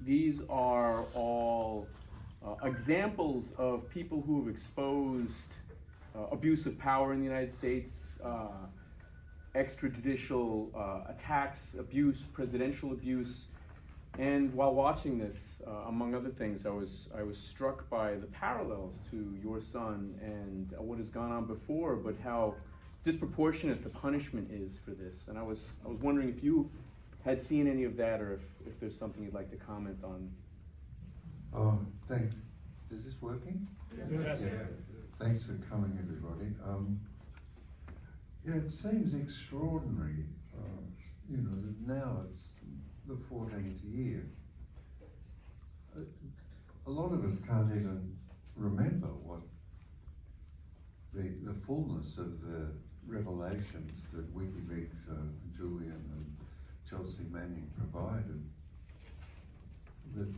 these are all examples of people who have exposed abuse of power in the United States, extrajudicial attacks, abuse, presidential abuse. And while watching this, among other things, I was struck by the parallels to your son and what has gone on before, but how disproportionate the punishment is for this. And I was wondering if you had seen any of that, or if there's something you'd like to comment on. Oh, thanks. Is this working? Yes. Yeah. Thanks for coming, everybody. Yeah, it seems extraordinary, that now it's the 14th year. A lot of us can't even remember what the fullness of the revelations that WikiLeaks, Julian and Chelsea Manning provided. That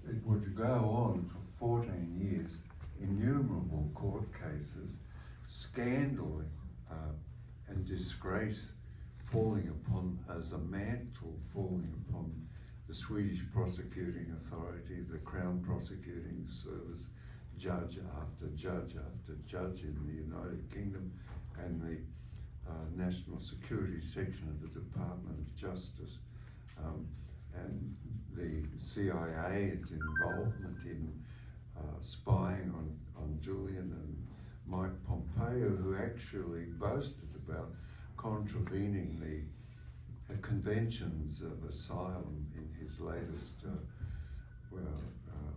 it would go on for 14 years, innumerable court cases, scandal and disgrace falling upon as a mantle, falling upon the Swedish prosecuting authority, the Crown Prosecuting Service, judge after judge after judge in the United Kingdom, and the National Security Section of the Department of Justice, and the CIA's involvement in spying on Julian and Mike Pompeo, who actually boasted about contravening the conventions of asylum in his latest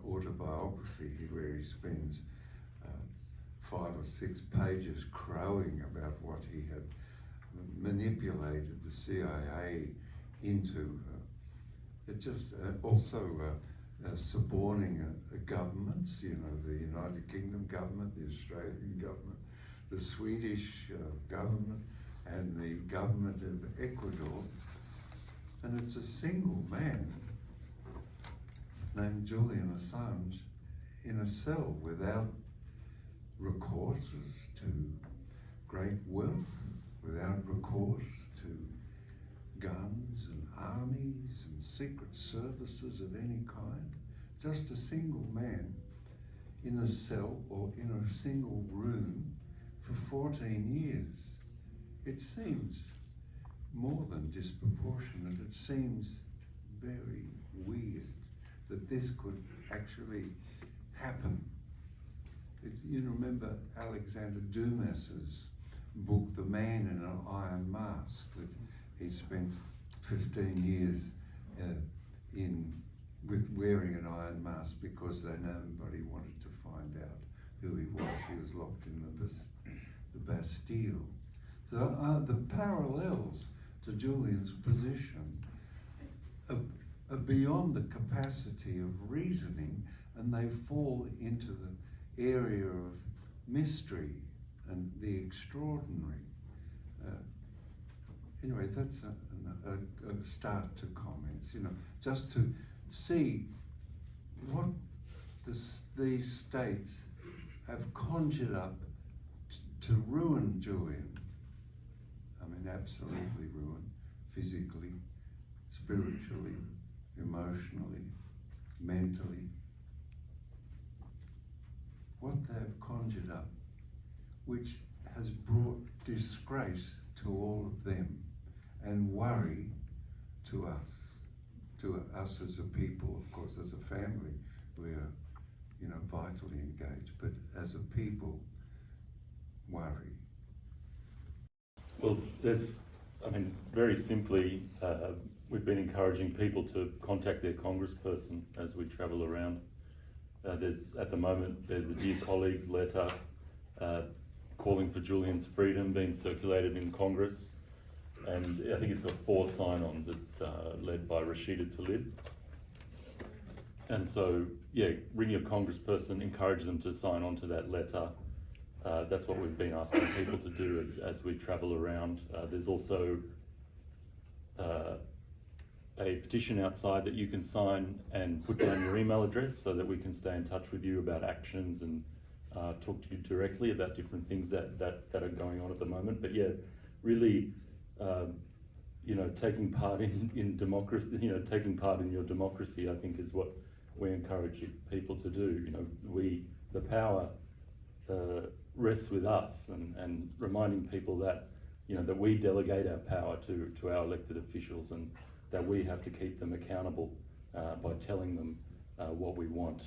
autobiography, where he spends 5 or 6 pages crowing about what he had manipulated the CIA into. It just also suborning governments, the United Kingdom government, the Australian government, the Swedish government, and the government of Ecuador. And it's a single man named Julian Assange in a cell without recourse to great wealth, without recourse to guns and armies and secret services of any kind. Just a single man in a cell or in a single room for 14 years. It seems more than disproportionate. It seems very weird that this could actually happen. You remember Alexander Dumas's book, The Man in an Iron Mask, that he spent 15 years with wearing an iron mask because nobody wanted to find out who he was. He was locked in the Bastille. So the parallels to Julian's position are beyond the capacity of reasoning, and they fall into the area of mystery and the extraordinary. Anyway, that's a start to comments, just to see what these states have conjured up to ruin Julian. I mean, absolutely ruin, physically, spiritually, emotionally, mentally. What they've conjured up, which has brought disgrace to all of them and worry to us as a people. Of course, as a family, we're vitally engaged, but as a people, worry. Well, very simply, we've been encouraging people to contact their congressperson as we travel around. At the moment, there's a Dear Colleagues letter calling for Julian's freedom being circulated in Congress. And I think it's got 4 sign-ons. It's led by Rashida Tlaib. And so, ring your congressperson, encourage them to sign on to that letter. That's what we've been asking people to do as we travel around. There's also a petition outside that you can sign and put down your email address so that we can stay in touch with you about actions and talk to you directly about different things that are going on at the moment. But really taking part in democracy, taking part in your democracy, I think is what we encourage people to do. The power rests with us, and reminding people that, that we delegate our power to our elected officials, and that we have to keep them accountable by telling them what we want.